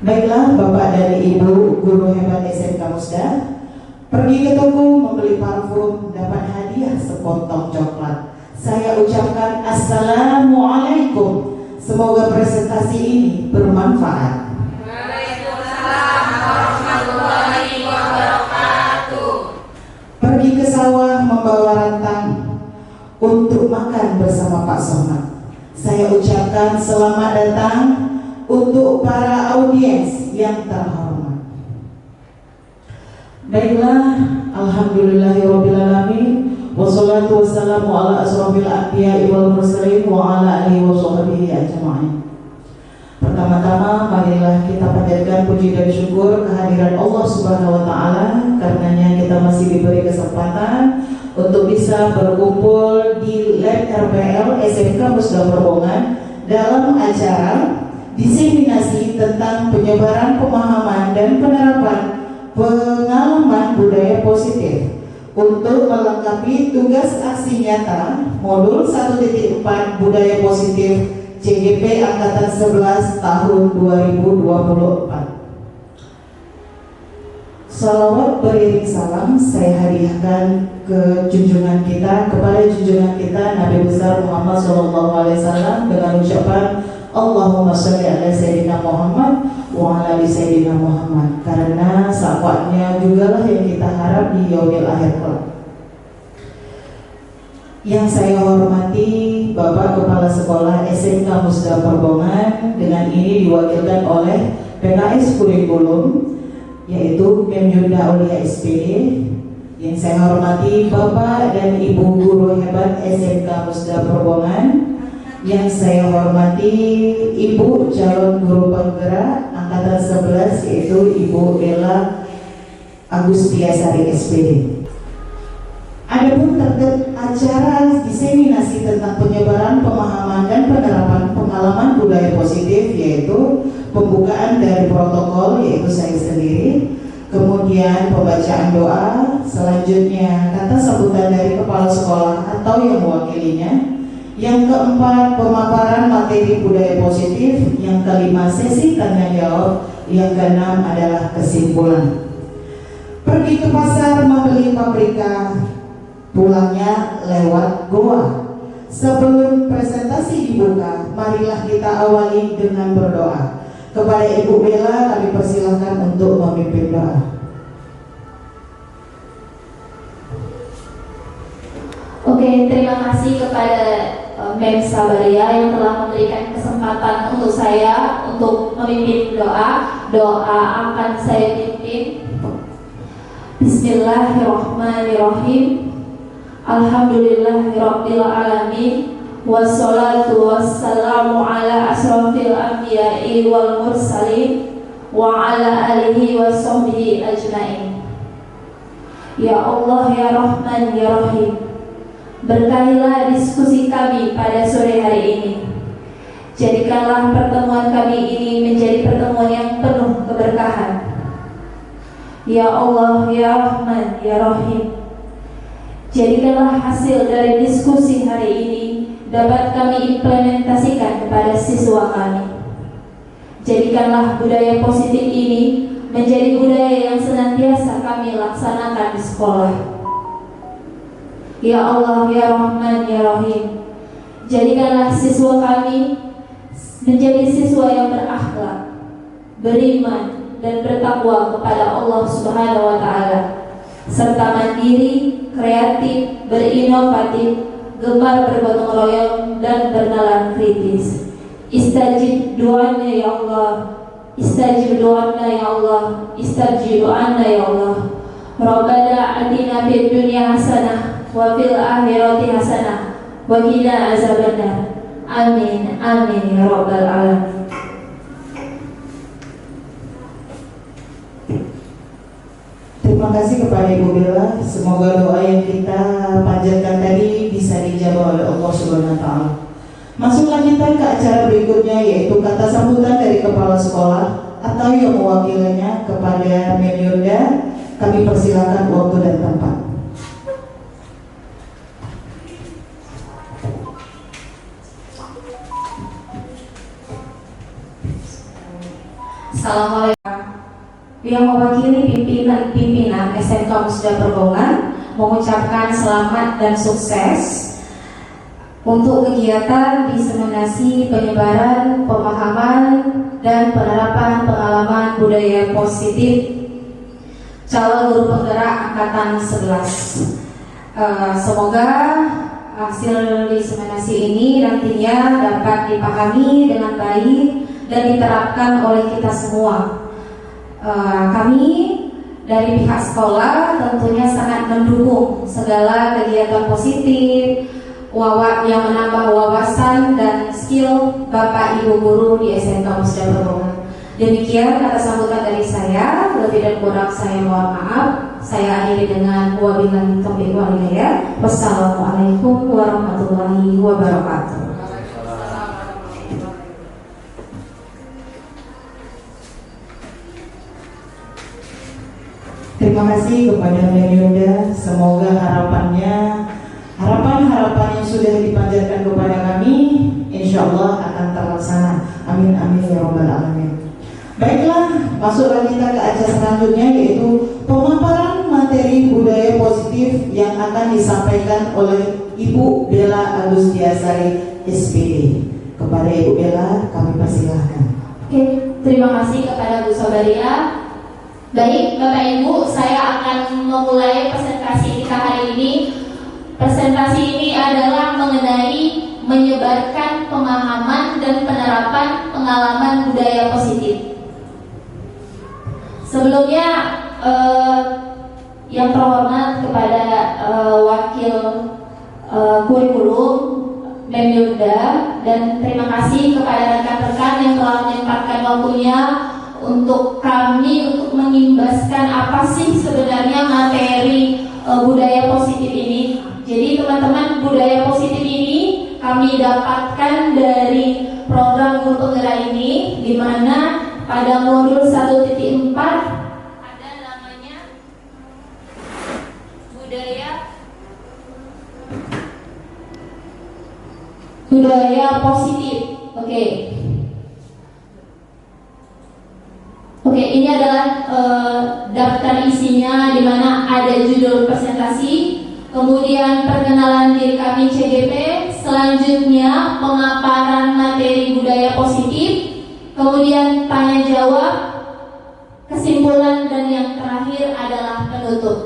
Baiklah Bapak dan Ibu guru hebat SMK Musda, pergi ke toko membeli parfum, dapat hadiah sepotong coklat. Saya ucapkan Assalamualaikum. Semoga presentasi ini bermanfaat. Waalaikumsalam warahmatullahi wabarakatuh. Pergi ke sawah membawa rantang untuk makan bersama Pak Somad. Saya ucapkan selamat datang untuk para audiens yang terhormat. Baiklah, alhamdulillahirobbilalamin, wassalatu wassalamu ala asrofil anbiya'i wal mursalin wa ala alihi wa sahbihi ajma'in. Pertama-tama marilah kita panjatkan puji dan syukur kehadiran Allah Subhanahu wa taala, karenanya kita masih diberi kesempatan untuk bisa berkumpul di Lab RPL SMK Musda Perbongan dalam acara diseminasi tentang penyebaran pemahaman dan penerapan pengalaman budaya positif untuk melengkapi tugas aksi nyata modul 1.4 budaya positif CGP Angkatan 11 tahun 2024. Salawat beriring salam saya hadiahkan ke junjungan kita, kepada junjungan kita Nabi besar Muhammad SAW dengan ucapan Allahumma sholli ala Sayyidina Muhammad wa ala ali Sayyidina Muhammad, karena syafaatnya juga lah yang kita harap di yaumil akhir kelak. Yang saya hormati Bapak Kepala Sekolah SMK Musda Perbongan, dengan ini diwakilkan oleh PKS Kurikulum yaitu Menjunda Aulia SPD. Yang saya hormati Bapak dan Ibu guru hebat SMK Musda Perbongan. Yang saya hormati Ibu calon guru penggerak Angkatan 11 yaitu Ibu Ella Agustiasari SPD. Adapun terkait acara diseminasi tentang penyebaran pemahaman dan penerapan pengalaman budaya positif, yaitu pembukaan dari protokol yaitu saya sendiri, kemudian pembacaan doa, selanjutnya kata sambutan dari kepala sekolah atau yang mewakilinya. Yang keempat, pemaparan materi budaya positif. Yang kelima, sesi tanya jawab. Yang keenam adalah kesimpulan. Pergi ke pasar membeli paprika, pulangnya lewat goa. Sebelum presentasi dibuka, marilah kita awali dengan berdoa. Kepada Ibu Bella kami persilahkan untuk memimpin doa. Oke, terima kasih kepada Mem Sabaria yang telah memberikan kesempatan untuk saya untuk memimpin doa. Doa akan saya pimpin. Bismillahirrahmanirrahim. Alhamdulillahirabbil alamin. Wassalatu wassalamu ala asrofil anbiya'i wal mursalin wa ala alihi wa sahbihi ajmain. Ya Allah, ya Rahman, ya Rahim, berkahilah diskusi kami pada sore hari ini. Jadikanlah pertemuan kami ini menjadi pertemuan yang penuh keberkahan. Ya Allah, ya Rahman, ya Rahim, jadikanlah hasil dari diskusi hari ini dapat kami implementasikan kepada siswa kami. Jadikanlah budaya positif ini menjadi budaya yang senantiasa kami laksanakan di sekolah. Ya Allah, ya Rahman, ya Rahim, jadikanlah siswa kami menjadi siswa yang berakhlak, beriman, dan bertakwa kepada Allah Subhanahu wa Ta'ala, serta mandiri, kreatif, berinovatif, gemar bergotong royong, dan bernalar kritis. Istajib doanya ya Allah, istajib doana ya Allah, istajib doana ya Allah. Rabbana atina fid dunya hasanah wa fil akhirati hasanah wa qina azabannar. Amin amin ya rabbal alamin. Terima kasih kepada Ibu Bella. Semoga doa yang kita panjatkan tadi bisa dijawab oleh Allah Subhanahu wa taala. Masuklah kita ke acara berikutnya, yaitu kata sambutan dari kepala sekolah atau yang mewakilinya kepada Menjunda. Kami persilakan waktu dan tempat. Assalamualaikum yang mewakili pimpinan SMK Musda Perbongan mengucapkan selamat dan sukses untuk kegiatan diseminasi penyebaran pemahaman dan penerapan pengalaman budaya positif calon guru penggerak angkatan 11. Semoga hasil diseminasi ini nantinya dapat dipahami dengan baik dan diterapkan oleh kita semua. Kami dari pihak sekolah tentunya sangat mendukung segala kegiatan positif yang menambah wawasan dan skill Bapak Ibu guru di SMK Musda Perbongan. Demikian kata sambutan dari saya, lebih dan kurang saya mohon maaf. Saya akhiri dengan wabillahi taufiq wal hidayah. Wassalamualaikum warahmatullahi wabarakatuh. Terima kasih kepada Mbak Yunda. Semoga harapan-harapan yang sudah dipanjatkan kepada kami, insya Allah akan terlaksana. Amin amin ya rabbal alamin. Baiklah, masuklah kita ke acara selanjutnya, yaitu pemaparan materi budaya positif yang akan disampaikan oleh Ibu Bella Agustiasari SPD. Kepada Ibu Bella kami persilahkan. Oke, terima kasih kepada Bu Sabaria. Baik, Bapak Ibu, saya akan memulai presentasi kita hari ini. Presentasi ini adalah mengenai menyebarkan pemahaman dan penerapan pengalaman budaya positif. Sebelumnya, yang terhormat kepada wakil kurikulum Mem Yunda, dan terima kasih kepada rekan-rekan yang telah menyempatkan waktunya untuk kami untuk mengimbaskan apa sih sebenarnya materi budaya positif ini. Jadi teman-teman, budaya positif ini kami dapatkan dari program guru penggerak ini, di mana pada modul 1.4 ada namanya budaya positif. Oke, ini adalah daftar isinya, di mana ada judul presentasi, kemudian perkenalan diri kami CGP, selanjutnya pemaparan materi budaya positif, kemudian tanya jawab, kesimpulan, dan yang terakhir adalah penutup.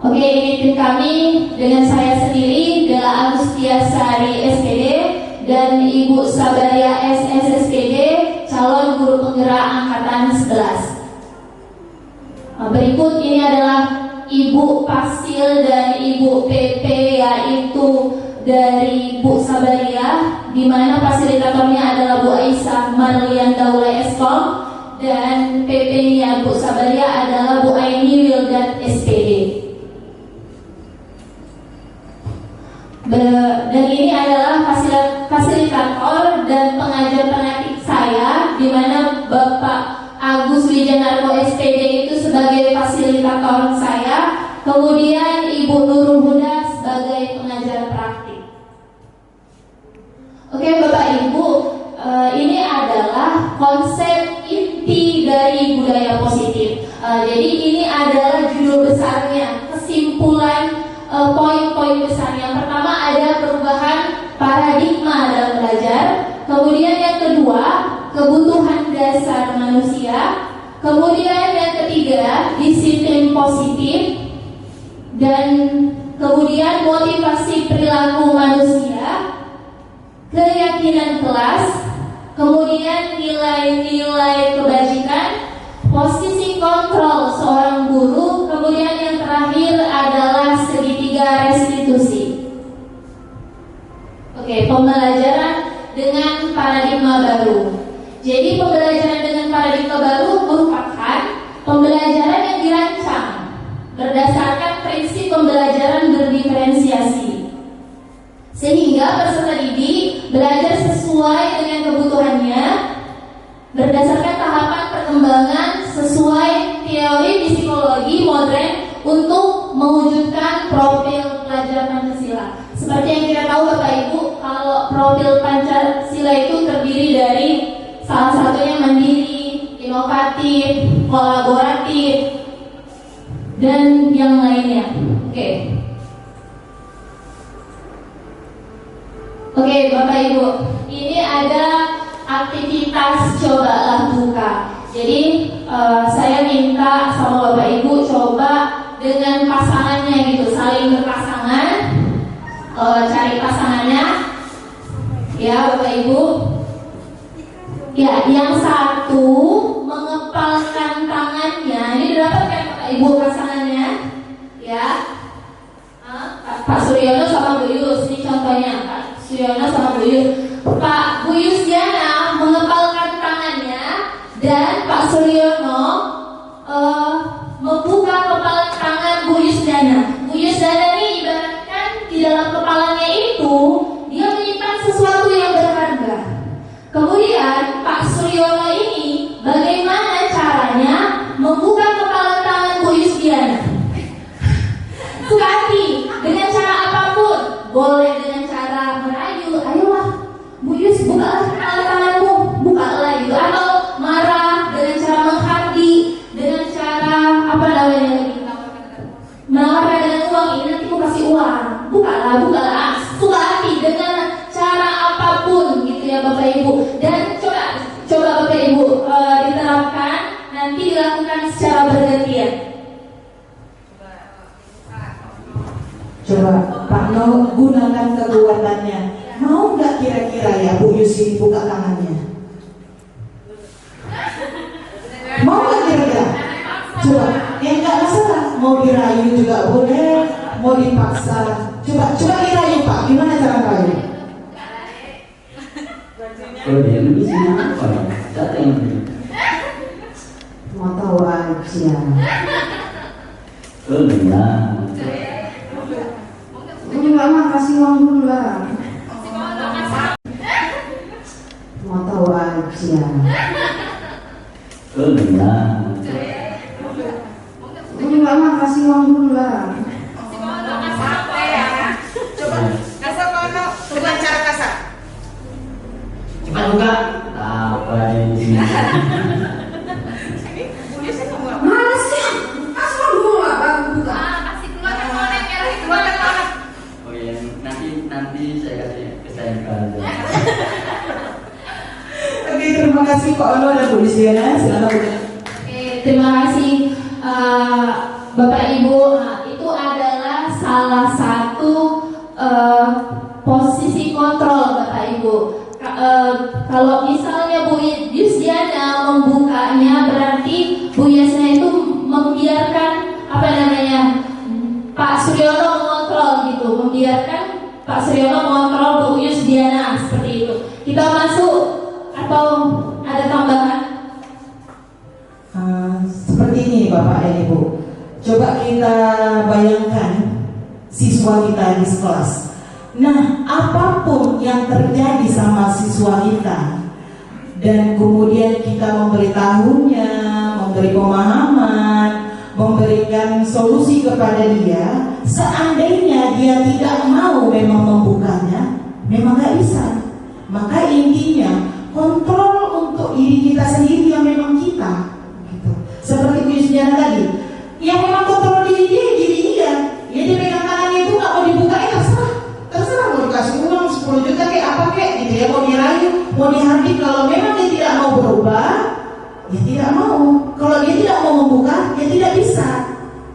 Oke, ini tim kami dengan saya sendiri, Bella Agustiasari SPD, dan Ibu Sabaria SSSPD, calon guru penggerak angkatan 11. Berikut ini adalah Ibu Pasil dan Ibu PP, yaitu dari Bu Sabaria, di mana fasilitatornya adalah Bu Aisyah Marlian Daula Eskom, dan PP-nya Bu Sabaria adalah Bu Aini Wildan SPD. Dan ini adalah fasilitator dan pengajar penaktik saya, di mana Bapak Agus Wijanarko SPD itu sebagai fasilitator saya, kemudian Ibu Nurul Huda sebagai pengajar praktik. Oke, Bapak Ibu, ini adalah konsep inti dari budaya positif. Jadi ini adalah judul besarnya, kesimpulan poin-poin besar. Yang pertama ada perubahan paradigma dalam belajar, kemudian yang kedua kebutuhan dasar manusia, kemudian yang ketiga disiplin positif, dan kemudian motivasi perilaku manusia, keyakinan kelas, kemudian nilai-nilai kebajikan, posisi kontrol seorang guru, kemudian yang terakhir adalah segitiga restitusi. Oke, pembelajaran dengan paradigma baru. Jadi pembelajaran dengan paradigma baru merupakan pembelajaran yang dirancang berdasarkan prinsip pembelajaran berdiferensiasi, sehingga peserta didik belajar sesuai dengan kebutuhannya berdasarkan tahapan perkembangan sesuai teori psikologi modern untuk mewujudkan profil pelajar Pancasila. Seperti yang kita tahu Bapak Ibu, kalau profil Pancasila itu terdiri dari salah satunya mandiri, inovatif, kolaboratif, dan yang lainnya. Oke, Bapak Ibu, ini ada aktivitas cobalah buka. Jadi saya minta sama Bapak Ibu coba dengan pasangannya gitu, saling berpasangan, cari pasangannya, ya Bapak Ibu. Ya, yang satu mengepalkan tangannya. Ini didapatkan Bapak Ibu pasangannya, ya. Pak Suryono sama Bu Yus, ini contohnya Pak Suryono sama Bu Yus. Pak Bu Yusdiana mengepalkan tangannya dan Pak Suryono membuka kepalan tangan Bu Yusdiana. Bu Yusdiana ini ibaratkan di dalam kepalanya itu dia menyimpan sesuatu yang berharga. Kemudian Pak Suryono ini bagaimana caranya membuka kepalan tangan Bu Yusdiana? Suka-hati dengan cara apapun, boleh dengan cara merayu, ayolah Bu Yus bukalah kepalan tanganmu, bukalah gitu, atau marah dengan cara menghardi, dengan cara apa namanya lagi, menawarkan dengan uang, ini nanti aku kasih uang, bukalah, suka-hati dengan cara apapun gitu ya Bapak Ibu. Dan coba Bapak Ibu diterapkan, nanti dilakukan secara bergantian. Coba Pak No gunakan kekuatannya. Mau nggak kira-kira ya Bu Yusi buka tangannya? Mau nggak kira-kira? Coba, nggak masalah. Mau dirayu juga boleh, mau dipaksa. Coba dirayu Pak. Gimana cara rayu? Kalau dia misinya apa ya? Siapa yang Mau tahu aja. enggak. Enggak mah kasih uang dulu lah. Mau tahu aja. Enggak. Enggak mah kasih uang dulu lah. Coba kasar kono, bukan cara kasar. Cepat buka. Apa ini? Mana sih? Kasih uang dulu lah baru buka. Oh ya, nanti saya kasih ke saya aja. Oke, terima kasih Pak Ono dan Bu Yusiana. Silakan. Oke, terima kasih Bapak Ibu. Nah, itu adalah salah satu posisi kontrol Bapak Ibu. Kalau misalnya Bu Yusdiana membukanya, berarti Bu Yusdiana itu membiarkan apa namanya Pak Suryono mengontrol gitu, membiarkan Pak Suryono mengontrol Bu Yusdiana seperti itu. Kita masuk atau ada tambahan? Seperti ini Bapak dan Ibu. Coba kita bayangkan siswa kita di kelas. Nah, apapun yang terjadi sama siswa kita dan kemudian kita memberitahunya, memberi pemahaman, memberikan solusi kepada dia, seandainya dia tidak mau memang membukanya, memang gak bisa. Maka intinya kontrol untuk diri kita sendiri yang memang kita gitu. Seperti Bu Yusdiana tadi, yang memang kontrol diri dia. Ya dia pegang tangannya itu gak mau dibuka, terserah mau dikasih uang 10 juta kayak apa kayak gitu ya, mau dirayu, mau dihardik. Kalau memang dia tidak mau berubah, ya tidak mau. Kalau dia tidak mau membuka, ya tidak bisa.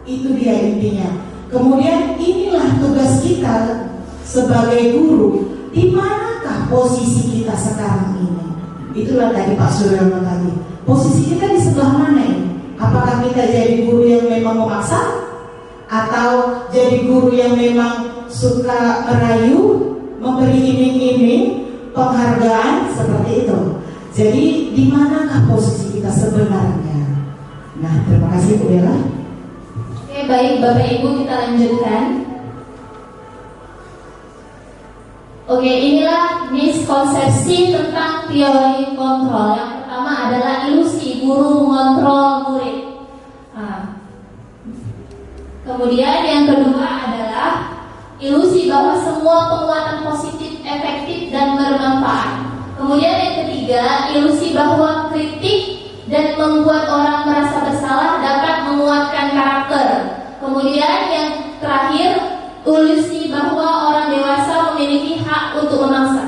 Itu dia intinya. Kemudian inilah tugas kita sebagai guru. Di manakah posisi kita sekarang ini? Itulah tadi Pak Suryono tadi. Posisi kita di sebelah mana ini? Apakah kita jadi guru yang memang memaksa? Atau jadi guru yang memang suka merayu, memberi iming-iming, penghargaan seperti itu? Jadi di manakah posisi kita sebenarnya? Nah, terima kasih Bu Bella. Oke, baik Bapak Ibu, kita lanjutkan. Oke, inilah miskonsepsi tentang teori kontrol. Yang pertama adalah ilusi guru mengontrol murid. Kemudian yang kedua adalah ilusi bahwa semua penguatan positif, efektif, dan bermanfaat. Kemudian yang ketiga, ilusi bahwa kritik dan membuat orang merasa bersalah dapat menguatkan karakter. Kemudian yang terakhir, ilusi bahwa orang dewasa memiliki hak untuk memaksa.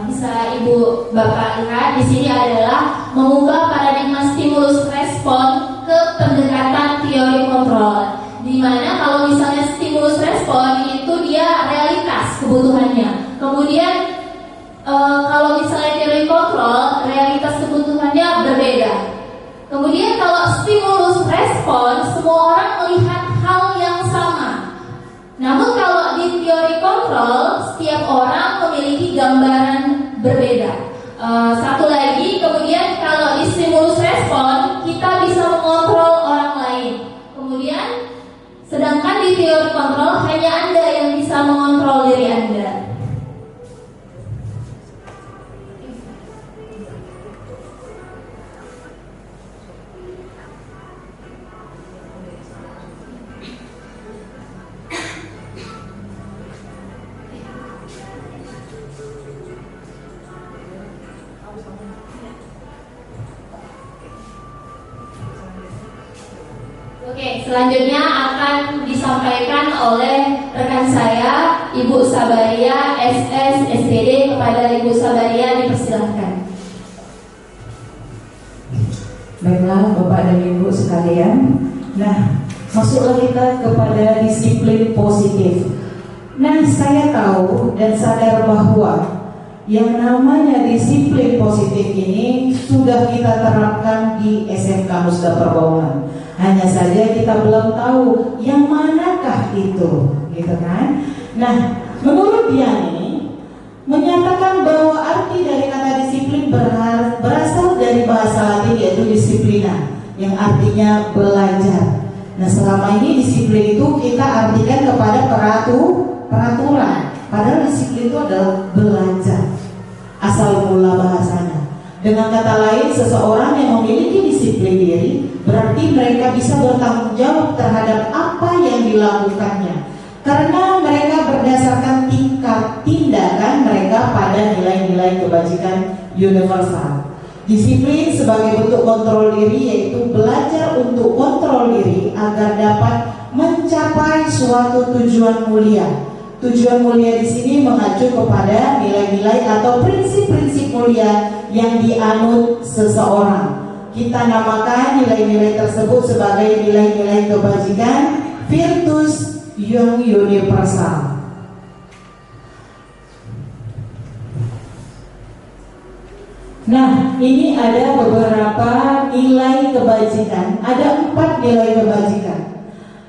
Bisa Ibu Bapak lihat di sini adalah mengubah paradigma stimulus respon ke pendekatan teori kontrol. Di mana kalau misalnya stimulus respon itu dia realitas kebutuhannya. Kemudian kalau misalnya teori kontrol realitas kebutuhannya berbeda. Kemudian kalau stimulus respon semua orang melihat hal yang sama. Namun kalau di teori kontrol setiap orang memiliki gambaran berbeda. Satu lagi, kemudian kalau di stimulus respon kita bisa mengontrol orang lain. Kemudian sedangkan di teori kontrol hanya Anda yang bisa mengontrol diri Anda. Oke, selanjutnya akan disampaikan oleh rekan saya, Ibu Sabaria, SS, STD. Kepada Ibu Sabaria dipersilahkan. Baiklah Bapak dan Ibu sekalian. Nah, masuklah kita kepada disiplin positif. Nah, saya tahu dan sadar bahwa yang namanya disiplin positif ini sudah kita terapkan di SMK Musda Perbaunan. Hanya saja kita belum tahu yang manakah itu, gitu kan? Nah, menurut dia ini menyatakan bahwa arti dari kata disiplin berasal dari bahasa Latin yaitu disiplina, yang artinya belajar. Nah, selama ini disiplin itu kita artikan kepada peraturan, padahal disiplin itu adalah belajar. Asal mula bahasanya. Dengan kata lain, seseorang yang memiliki disiplin diri berarti mereka bisa bertanggung jawab terhadap apa yang dilakukannya, karena mereka berdasarkan tingkat tindakan mereka pada nilai-nilai kebajikan universal. Disiplin sebagai bentuk kontrol diri yaitu belajar untuk kontrol diri agar dapat mencapai suatu tujuan mulia. Tujuan mulia di sini mengacu kepada nilai-nilai atau prinsip-prinsip mulia yang dianut seseorang. Kita namakan nilai-nilai tersebut sebagai nilai-nilai kebajikan virtus yang universal. Nah, ini ada beberapa nilai kebajikan. Ada 4 nilai kebajikan.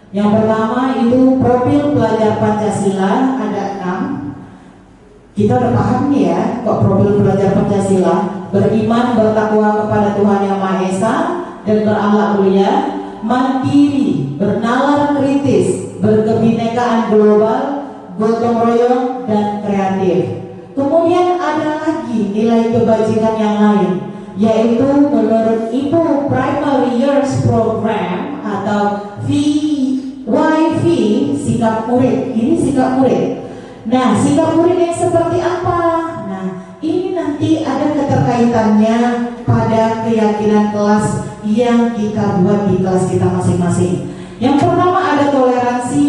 Yang pertama itu profil pelajar Pancasila, ada 6. Kita udah paham nih ya, kok profil pelajar Pancasila: beriman, bertakwa kepada Tuhan Yang Maha Esa dan berakhlak mulia, mandiri, bernalar kritis, berkebinekaan global, gotong royong dan kreatif. Kemudian ada lagi nilai kebajikan yang lain, yaitu menurut Ibu Primary Years Program atau VYV, sikap murid. Ini sikap murid. Nah, sikap murid yang seperti apa? Nah, ini nanti ada keterkaitannya pada keyakinan kelas yang kita buat di kelas kita masing-masing. Yang pertama ada toleransi.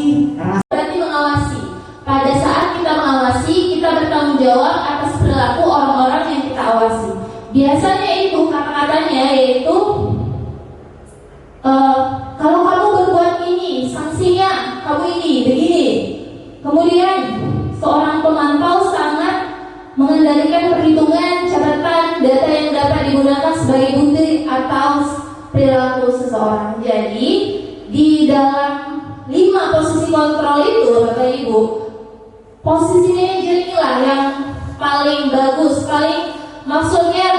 Berarti mengawasi. Pada saat kita mengawasi, kita bertanggung jawab atas perilaku orang-orang yang kita awasi. Biasanya itu kata-katanya yaitu kalau kamu berbuat ini, sanksinya kamu ini begini. Kemudian seorang pemantau sangat mengendalikan perhitungan catatan data yang dapat digunakan sebagai bukti atas perilaku seseorang. Jadi di dalam 5 posisi kontrol itu, Bapak Ibu, posisi manajer inilah yang paling bagus, maksudnya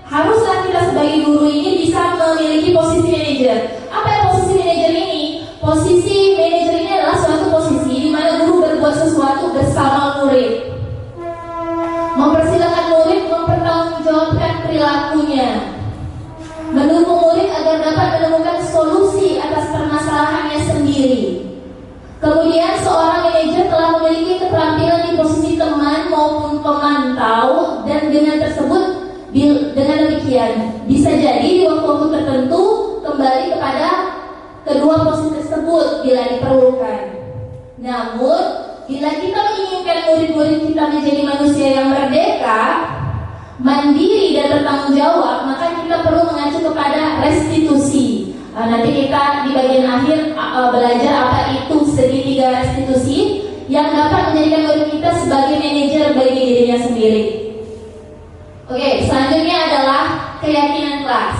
haruslah kita sebagai guru ini bisa memiliki posisi manajer. Apa yang posisi manajer ini? Posisi manajer ini adalah suatu posisi di mana guru berbuat sesuatu bersama murid, mempersilakan murid mempertanggungjawabkan perilakunya, mendukung murid agar dapat menemukan solusi atas permasalahannya sendiri. Dengan demikian, bisa jadi di waktu-waktu tertentu kembali kepada kedua posisi tersebut bila diperlukan. Namun, bila kita menginginkan murid-murid kita menjadi manusia yang merdeka, mandiri dan bertanggung jawab, maka kita perlu mengacu kepada restitusi. Nanti kita di bagian akhir belajar apa itu segitiga restitusi yang dapat menjadikan murid kita sebagai manajer bagi dirinya sendiri. Oke, selanjutnya adalah keyakinan kelas.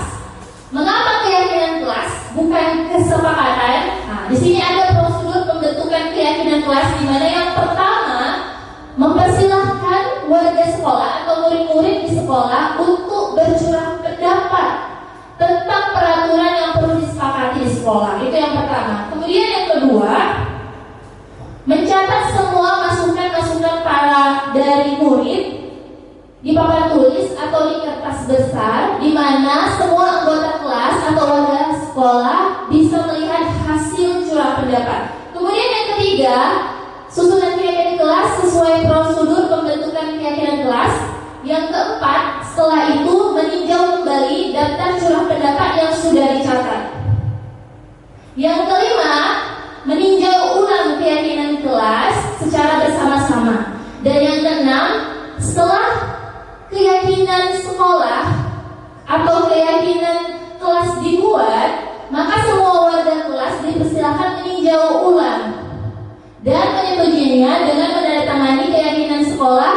Mengapa keyakinan kelas bukan kesepakatan? Di sini ada prosedur pembentukan keyakinan kelas, di mana yang pertama mempersilahkan warga sekolah atau murid-murid di sekolah untuk bercurah pendapat tentang peraturan yang perlu disepakati di sekolah. Itu yang pertama. Kemudian yang kedua, mencatat semua masukan-masukan dari murid di papan tulis atau di kertas besar, di mana semua anggota kelas atau warga sekolah bisa melihat hasil curah pendapat. Kemudian yang ketiga, susunan keyakinan kelas sesuai prosedur pembentukan keyakinan kelas. Yang keempat, setelah itu meninjau kembali daftar curah pendapat yang sudah dicatat. Yang kelima, meninjau ulang keyakinan kelas secara bersama-sama. Dan yang keenam, setelah keyakinan sekolah atau keyakinan kelas dibuat, maka semua warga kelas dipersilakan meninjau ulang dan menyetujuinya dengan menandatangani keyakinan sekolah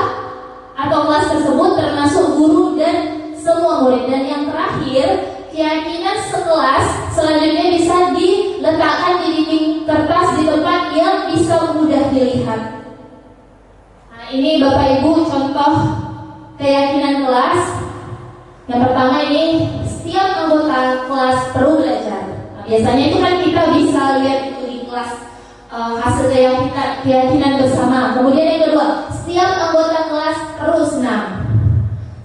atau kelas tersebut, termasuk guru dan semua murid. Dan yang terakhir, keyakinan sekelas selanjutnya bisa diletakkan di dinding kertas di tempat yang bisa mudah dilihat. Nah, ini Bapak Ibu contoh keyakinan kelas. Yang pertama ini, setiap anggota kelas perlu belajar. Nah, biasanya itu kan kita bisa lihat itu di kelas hasil keyakinan bersama. Kemudian yang kedua, setiap anggota kelas perlu senam.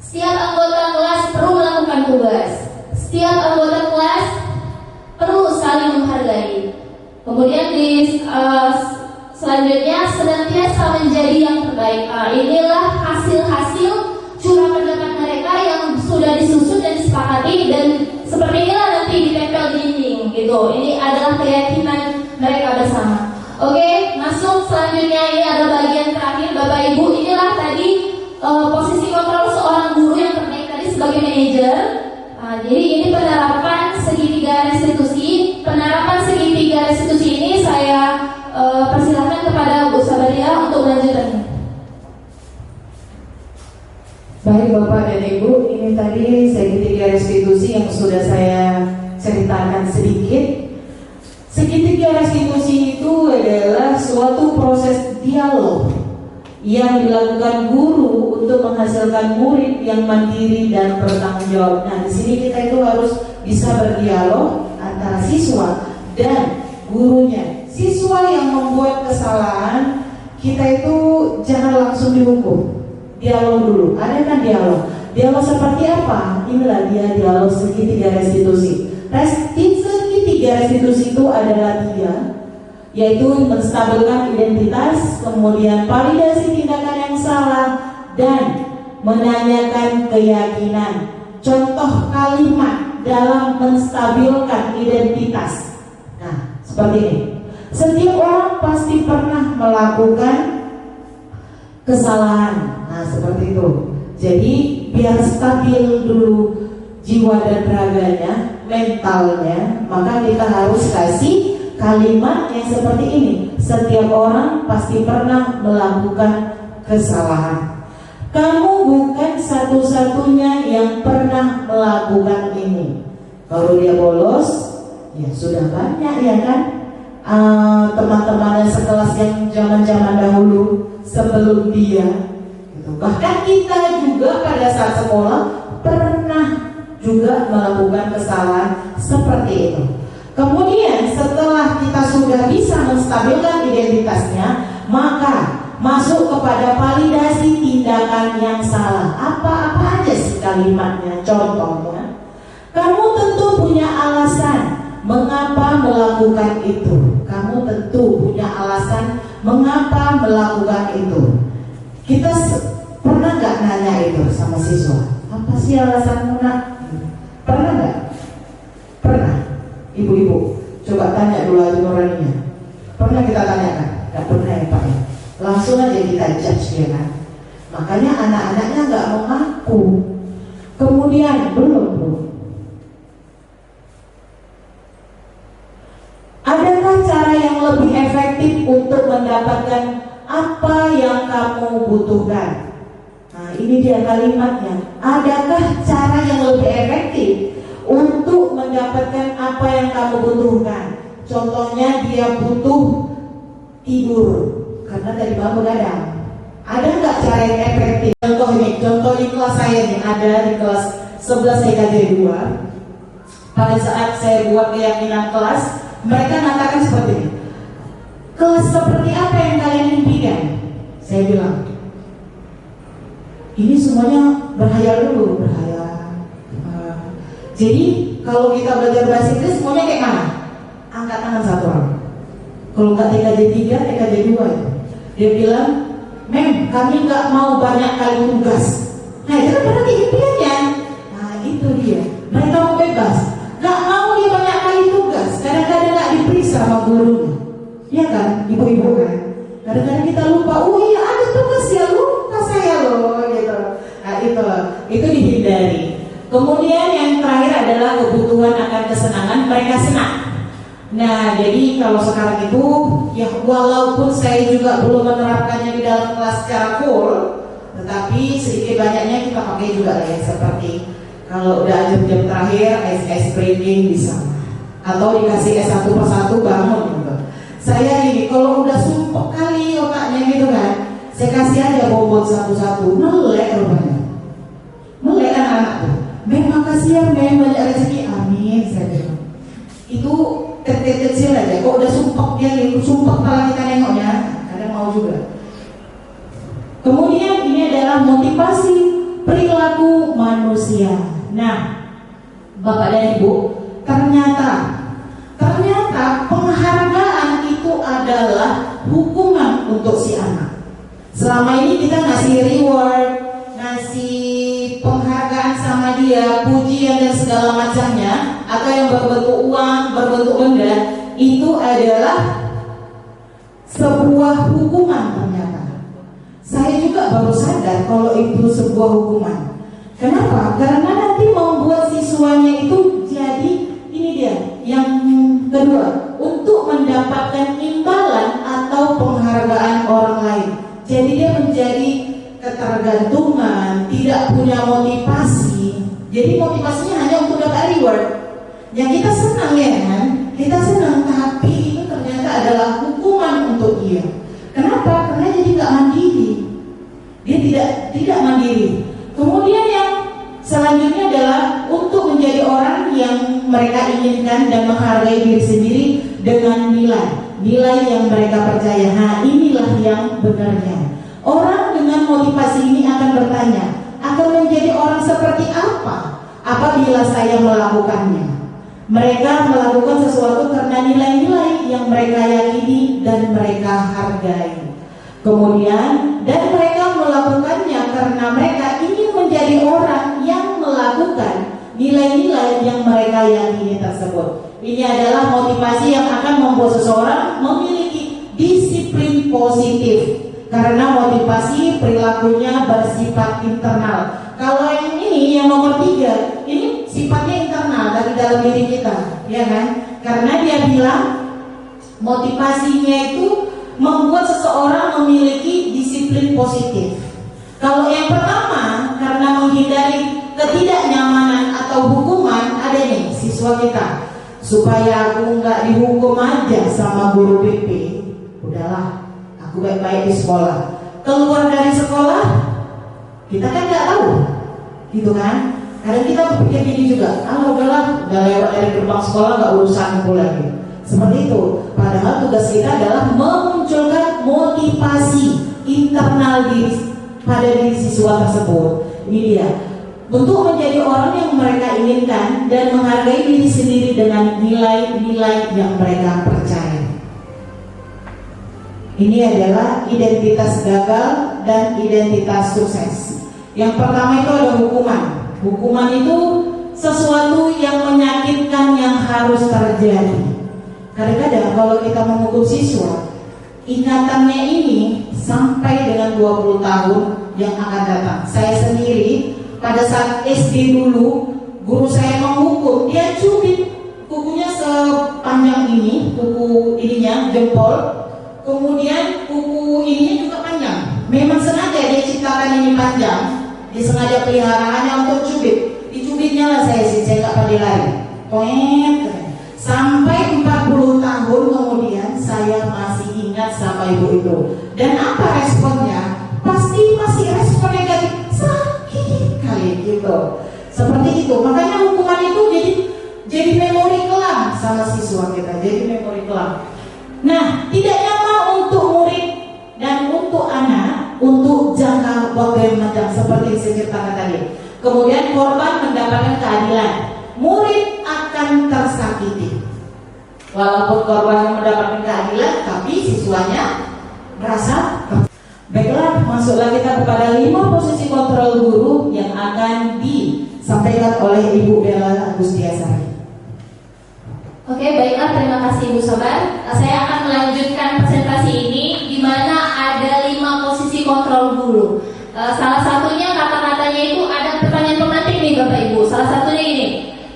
Setiap anggota kelas perlu melakukan tugas. Setiap anggota kelas perlu saling menghargai. Kemudian di selanjutnya, senantiasa menjadi yang terbaik. Inilah hasil-hasil curah pendapat mereka yang sudah disusun dan disepakati, dan seperti inilah nanti ditempel di dinding gitu. Ini adalah keyakinan mereka bersama. Oke, masuk selanjutnya, ini ada bagian terakhir Bapak Ibu. Inilah tadi posisi kontrol seorang guru yang terbaik tadi sebagai manajer. Jadi ini penerapan segitiga restitusi. Penerapan segitiga restitusi ini saya persilahkan kepada Bu Sabaria untuk melanjutkannya. Baik Bapak dan Ibu, ini tadi segitiga restitusi yang sudah saya ceritakan sedikit. Segitiga restitusi itu adalah suatu proses dialog yang dilakukan guru untuk menghasilkan murid yang mandiri dan bertanggung jawab. Nah, di sini kita itu harus bisa berdialog antara siswa dan gurunya. Siswa yang membuat kesalahan, kita itu jangan langsung dihukum. Dialog dulu, ada kan dialog. Dialog seperti apa? Inilah dia dialog segitiga restitusi. Segitiga restitusi itu adalah 3, yaitu menstabilkan identitas, kemudian validasi tindakan yang salah, dan menanyakan keyakinan. Contoh kalimat dalam menstabilkan identitas. Nah, seperti ini. Setiap orang pasti pernah melakukan kesalahan. Nah, seperti itu. Jadi biar stabil dulu jiwa dan raganya, mentalnya, maka kita harus kasih kalimat yang seperti ini. Setiap orang pasti pernah melakukan kesalahan. Kamu bukan satu-satunya yang pernah melakukan ini. Kalau dia bolos, ya sudah banyak ya kan, teman-teman sekelas yang zaman-zaman dahulu sebelum dia gitu. Bahkan kita juga pada saat sekolah pernah juga melakukan kesalahan seperti itu. Kemudian setelah kita sudah bisa menstabilkan identitasnya, maka masuk kepada validasi tindakan yang salah. Apa-apa aja sih kalimatnya? Contohnya, kamu tentu punya alasan mengapa melakukan itu. Kamu tentu punya alasan mengapa melakukan itu. Kita pernah gak nanya itu sama siswa? Apa sih alasanmu nak? Pernah nggak? Pernah. Ibu-ibu, coba tanya dulu aja nuraninya. Pernah kita tanyakan? Nggak pernah ya Pak ya. Langsung aja kita judge dia kan. Makanya anak-anaknya nggak mau ngaku. Kemudian belum. Adakah cara yang lebih efektif untuk mendapatkan apa yang kamu butuhkan? Nah, ini dia kalimatnya. Adakah cara yang lebih efektif untuk mendapatkan apa yang kamu butuhkan? Contohnya dia butuh tidur karena tadi malam begadang. Ada nggak cara yang efektif? Contoh di kelas saya nih, ada di kelas 11 TKJ 2. Pada saat saya buat keyakinan kelas, mereka mengatakan seperti ini. Kelas seperti apa yang kalian impikan? Saya bilang, ini semuanya berhayal dulu, berhayal. Jadi kalau kita belajar bahasa Inggris semuanya kayak mana? Angkat tangan satu orang. Kalau nggak TKJ 3, TKJ 2 itu. Dia bilang, Mem, kami nggak mau banyak kali tugas. Nah itu kan berarti impiannya. Nah itu dia. Mereka mau bebas. Nggak mau dia banyak kali tugas. Kadang-kadang nggak diperiksa sama gurunya. Iya kan, ibu-ibu kan. Kadang-kadang kita lupa. Oh iya ada tugas ya, lupa saya loh gitu. Nah itu dihindari. Kemudian yang terakhir adalah kebutuhan akan kesenangan. Mereka senang. Nah, jadi kalau sekarang itu, ya walaupun saya juga belum menerapkannya di dalam kelas secara full, tetapi sedikit banyaknya kita pakai juga lah ya, seperti kalau udah jam-jam terakhir, es breaking bisa, atau dikasih es satu persatu bangun gitu. Saya ini kalau udah sumpah kali otaknya gitu kan, saya kasih aja bonbon satu-satu, melek rupanya, melek anak-anak tuh. Mem makasih ya, Mem banyak rezeki, amin saya bilang. Itu kecil aja, kok udah sumpah dia gitu, sumpah kalau kita nengoknya, kadang mau juga. Kemudian ini adalah motivasi perilaku manusia. Nah, Bapak dan Ibu, ternyata penghargaan itu adalah hukuman untuk si anak. Selama ini kita ngasih reward, ngasih penghargaan sama dia, pujian dan segala macamnya, atau yang berbentuk uang, berbentuk benda, itu adalah sebuah hukuman ternyata. Saya juga baru sadar kalau itu sebuah hukuman. Kenapa? Karena nanti membuat siswanya itu jadi, ini dia, yang kedua, untuk mendapatkan imbalan atau penghargaan orang lain. Jadi dia menjadi ketergantungan, tidak punya motivasi. Jadi motivasinya hanya untuk dapat reward. Yang kita senang ya kan, kita senang, tapi itu ternyata adalah hukuman untuk dia. Kenapa? Karena jadi nggak mandiri. Dia tidak mandiri. Kemudian yang selanjutnya adalah untuk menjadi orang yang mereka inginkan dan menghargai diri sendiri dengan nilai yang mereka percaya. Nah, inilah yang benarnya. Orang dengan motivasi ini akan bertanya, akan menjadi orang seperti apa apabila saya melakukannya? Mereka melakukan sesuatu karena nilai-nilai yang mereka yakini dan mereka hargai. Kemudian, dan mereka melakukannya karena mereka ingin menjadi orang yang melakukan nilai-nilai yang mereka yakini tersebut. Ini adalah motivasi yang akan membuat seseorang memiliki disiplin positif. Karena motivasi perilakunya bersifat internal. Kalau yang ini, yang nomor 3, ini sifatnya internal dari dalam diri kita, ya kan? Karena dia bilang motivasinya itu membuat seseorang memiliki disiplin positif. Kalau yang pertama, karena menghindari ketidaknyamanan atau hukuman, ada nih siswa kita, supaya aku nggak dihukum aja sama guru BP, udahlah aku baik-baik di sekolah. Keluar dari sekolah, kita kan nggak tahu, gitu kan? Kadang kita berpikir gini juga, udahlah, udah lewat dari gerbang sekolah, nggak urusan aku lagi. Seperti itu. Padahal tugas kita adalah memunculkan motivasi internal pada diri siswa tersebut. Ini dia, untuk menjadi orang yang mereka inginkan dan menghargai diri sendiri dengan nilai-nilai yang mereka percaya. Ini adalah identitas gagal dan identitas sukses. Yang pertama itu ada hukuman. Hukuman itu sesuatu yang menyakitkan yang harus terjadi. Kadang-kadang kalau kita menghukum siswa, ingatannya ini sampai dengan 20 tahun yang akan datang. Saya sendiri pada saat SD dulu, guru saya menghukum, dia cubit kukunya sepanjang ini, kuku ininya jempol, kemudian kuku ininya juga panjang. Memang sengaja dia ciptakan ini panjang, dia sengaja peliharaannya untuk cubit. Dicubitnya lah saya nggak pandai lari. Sampai 40 tahun kemudian saya masih ingat sama ibu itu. Dan apa responnya? Pasti masih respon negatif, sakit kali gitu. Seperti itu. Makanya hukuman itu jadi memori kelam sama siswa kita, jadi memori kelam. Nah, tidak nyaman untuk murid dan untuk anak untuk jangka waktu yang panjang seperti yang saya ceritakan tadi. Kemudian korban mendapatkan keadilan, murid akan tersakiti. Walaupun korban mendapatkan keadilan, tapi siswanya merasa. Baiklah, masuklah kita kepada 5 posisi kontrol guru yang akan disampaikan oleh Ibu Bella Agustiasari. Oke, baiklah, terima kasih Ibu Sobar. Saya akan melanjutkan presentasi ini di mana ada 5 posisi kontrol guru. Salah satunya kata-katanya itu ada pertanyaan pemantik nih Bapak Ibu. Salah satunya ini,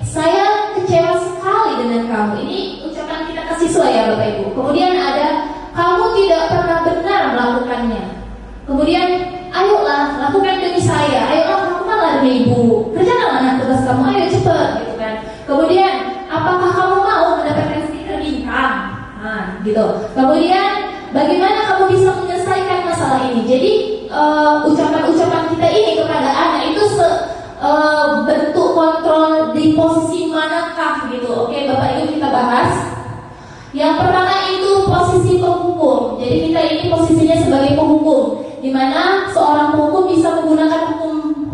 saya kecewa sekali dengan kamu. Ini ucapan kita ke siswa ya Bapak Ibu. Kemudian ada, kamu tidak pernah benar melakukannya. Kemudian, ayolah lakukan demi saya. Ayolah lakukanlah demi ibu. Kerjakanlah anak tugas kamu. Ayo cepat, gitu kan. Kemudian, apakah kamu mau mendapatkan stiker bintang? Nah, gitu. Kemudian, bagaimana kamu bisa menyelesaikan masalah ini? Jadi, ucapan-ucapan kita ini kepada anak itu bentuk kontrol di posisi manakah gitu. Oke, Bapak Ibu, kita bahas. Yang pertama itu posisi penghukum. Jadi kita ini posisinya sebagai penghukum, di mana seorang penghukum bisa menggunakan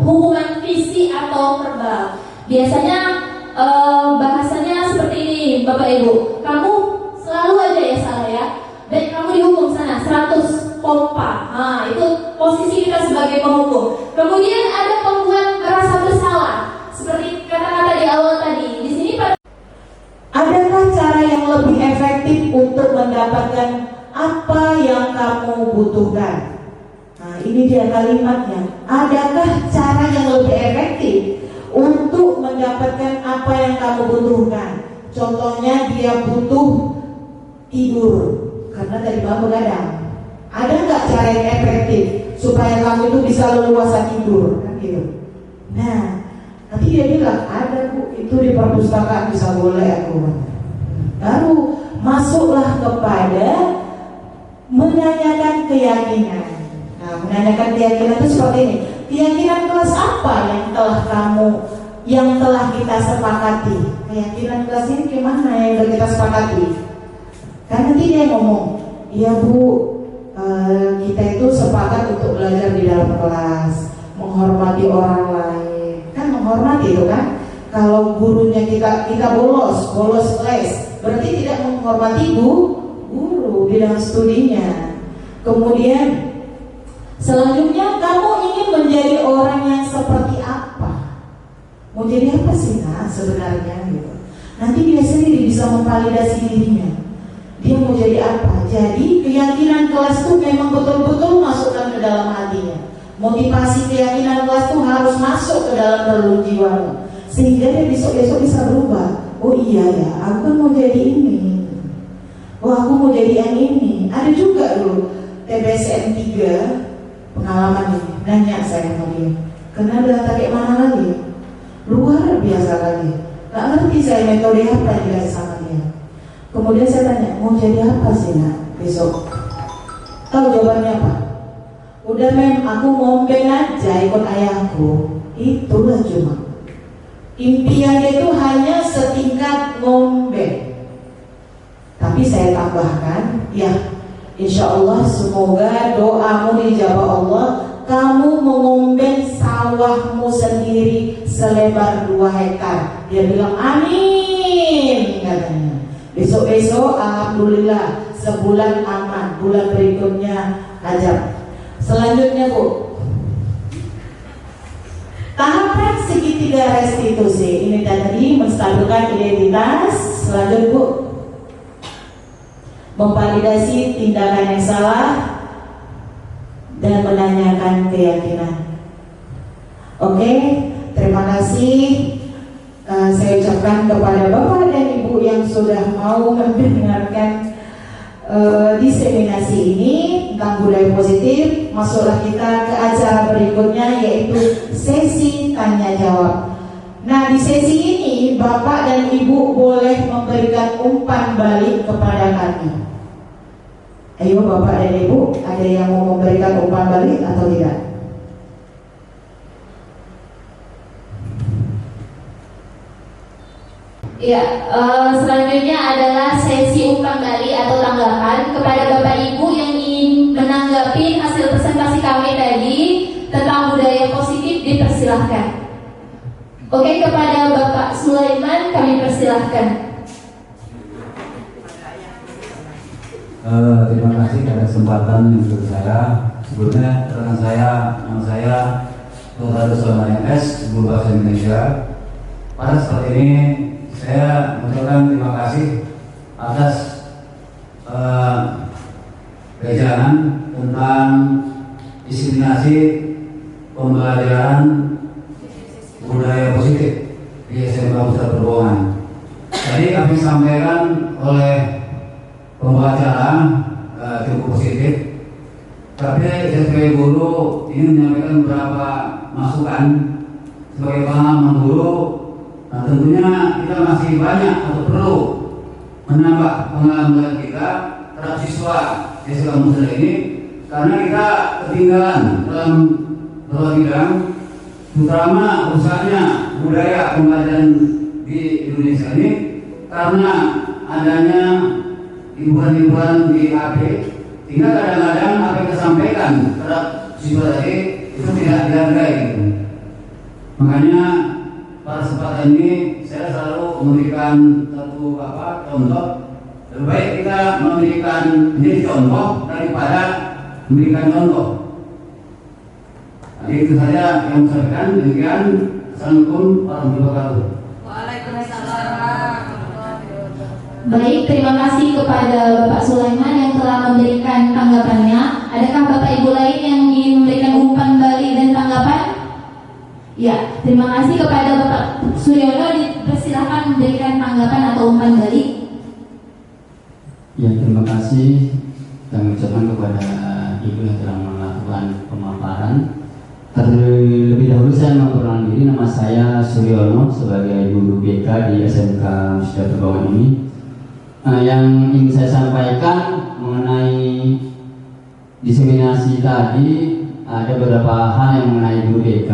hukuman fisik atau verbal. Biasanya bahasanya seperti ini, Bapak Ibu. Kamu selalu aja ya salah ya. Baik, kamu dihukum sana 100 pompa. Nah, itu posisi kita sebagai penghukum. Kemudian ada pembuat merasa bersalah. Seperti kata-kata di awal tadi. Di sini adakah cara yang lebih efektif untuk mendapatkan apa yang kamu butuhkan? Nah, ini dia kalimatnya. Adakah cara yang lebih efektif untuk mendapatkan apa yang kamu butuhkan? Contohnya dia butuh tidur karena tadi malam begadang. Ada nggak cara yang efektif supaya kamu itu bisa leluasa tidur? Kan gitu. Nah, nanti dia bilang ada Bu, itu di perpustakaan bisa boleh aku. Baru masuklah kepada menanyakan keyakinan. Nah, menanyakan keyakinan itu seperti ini. Keyakinan kelas apa yang telah kita sepakati? Keyakinan kelas ini gimana yang telah kita sepakati? Kan nanti dia ngomong, iya Bu, kita itu sepakat untuk belajar di dalam kelas, menghormati orang lain. Kan menghormati itu kan? Kalau gurunya kita bolos les, berarti tidak menghormati guru di dalam studinya. Kemudian selanjutnya, kamu ingin menjadi orang yang seperti apa? Mau jadi apa sih nak sebenarnya gitu? Nanti dia sendiri bisa memvalidasi dirinya. Dia mau jadi apa? Jadi keyakinan kelas itu memang betul-betul masukkan ke dalam hatinya. Motivasi keyakinan kelas itu harus masuk ke dalam relung jiwamu, sehingga dia besok-besok bisa berubah. Oh iya ya, aku kan mau jadi ini. Oh aku mau jadi yang ini. Ada juga dulu TBSN 3 pengalaman ini. Nanya saya sama dia, kenal data kayak mana lagi? Luar biasa lagi. Gak ngerti saya metode apa yang dikasih sama dia. Kemudian saya tanya, mau jadi apa sih nak besok? Tahu jawabannya apa? Udah mem, aku ngomben aja ikut ayahku. Itulah cuma impian itu hanya setingkat ngomben. Tapi saya tambahkan, ya insya Allah semoga doamu dijawab Allah. Kamu mengomben sawahmu sendiri selebar 2 hektar. Dia bilang amin katanya. Besok-besok alhamdulillah sebulan aman, bulan berikutnya ajab. Selanjutnya Bu, Tahapan segitiga restitusi ini tadi menstabilkan identitas. Selanjutnya Bu, memvalidasi tindakan yang salah dan menanyakan keyakinan. Oke, terima kasih. Saya ucapkan kepada Bapak dan Ibu yang sudah mau mendengarkan diseminasi ini tentang budaya positif. Masuklah kita ke acara berikutnya, yaitu sesi tanya jawab. Nah, di sesi ini Bapak dan Ibu boleh memberikan umpan balik kepada kami. Ayo Bapak dan Ibu, ada yang mau memberikan umpan balik atau tidak? Ya, selanjutnya adalah sesi umpan balik atau tanggapan kepada Bapak Ibu yang ingin menanggapi hasil presentasi kami tadi tentang budaya positif, dipersilahkan. Oke, kepada Bapak Sulaiman kami persilahkan. Terima kasih atas kesempatan untuk saya. Sebelumnya nama saya Dr. Sulaiman MS, Guru Bahasa Indonesia. Pada saat ini saya mengucapkan terima kasih atas kegiatan tentang diseminasi pembelajaran budaya positif di SMK Pusat Perhubungan. Tadi kami sampaikan oleh pembicara cukup positif, tapi saya sebagai guru ini menyampaikan beberapa masukan sebagai pengalaman guru. Nah, tentunya kita masih banyak atau perlu menambah pengalaman kita terhadap siswa di SMK Musda ini, karena kita ketinggalan dalam beberapa bidang, terutama usahanya budaya pembelajaran di Indonesia ini, karena adanya hiburan-hiburan di HP, sehingga kadang-kadang apa yang disampaikan terhadap siswa tadi itu tidak dihargai. Makanya pada kesempatan ini saya selalu memberikan satu contoh. Lebih baik kita memberikan menjadi contoh daripada memberikan contoh. Jadi itu saja yang saya sampaikan. Demikian. Assalamualaikum warahmatullahi wabarakatuh. Waalaikumsalam. Baik, terima kasih kepada Bapak Sulaiman yang telah memberikan tanggapannya. Adakah Bapak Ibu lain yang ingin memberikan umpan balik dan tanggapan? Ya, terima kasih kepada Bapak Suryono. Dipersilakan memberikan tanggapan atau umpan balik. Ya, terima kasih kami ucapkan kepada Ibu yang telah melakukan pemaparan. Terlebih dahulu saya memperkenalkan diri, nama saya Suryono sebagai guru BK di SMK Musda Perhubungan ini. Yang ingin saya sampaikan mengenai diseminasi tadi, ada beberapa hal yang mengenai guru BK.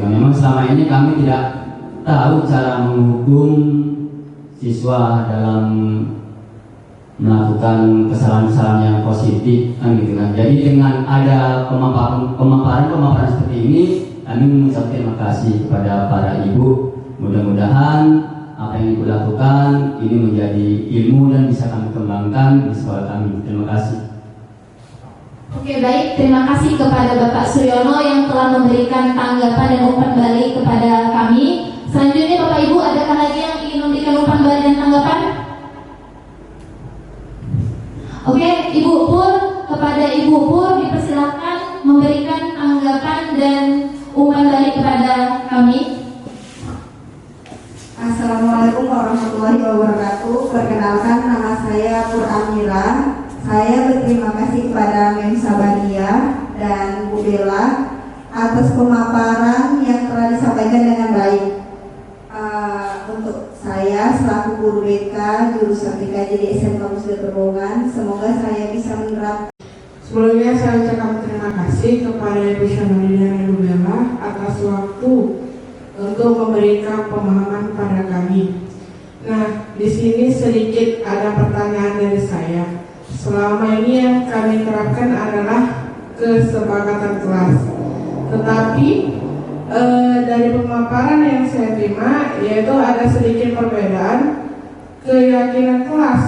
Memang selama ini kami tidak tahu cara menghukum siswa dalam melakukan kesalahan-kesalahan yang positif, Jadi dengan ada pemaparan seperti ini, kami mengucapkan terima kasih kepada para ibu. Mudah-mudahan apa yang ibu lakukan ini menjadi ilmu dan bisa kami kembangkan di sekolah kami. Terima kasih. Oke, baik, terima kasih kepada Bapak Suryono yang telah memberikan tanggapan dan umpan balik kepada kami. Selanjutnya Bapak Ibu, adakah lagi yang ingin memberikan umpan balik dan tanggapan? Oke, Ibu Pur, kepada Ibu Pur dipersilakan memberikan tanggapan dan umpan balik kepada kami. Assalamualaikum warahmatullahi wabarakatuh. Perkenalkan, nama saya Pur Amira. Saya berterima kasih kepada Mem Sabaria dan Bu Bella atas pemaparan yang telah disampaikan dengan baik. Untuk saya selaku guru BK jurusan BKJ di SMK Musda Perhubungan, semoga saya bisa menerapkan. Sebelumnya saya ucapkan terima kasih kepada Ibu Syamali dan Ibu Bella atas waktu untuk memberikan pemahaman pada kami. Nah, di sini sedikit ada pertanyaan dari saya. Selama ini yang kami terapkan adalah kesepakatan kelas, tetapi dari pemaparan yang saya terima, yaitu ada sedikit perbedaan keyakinan kelas.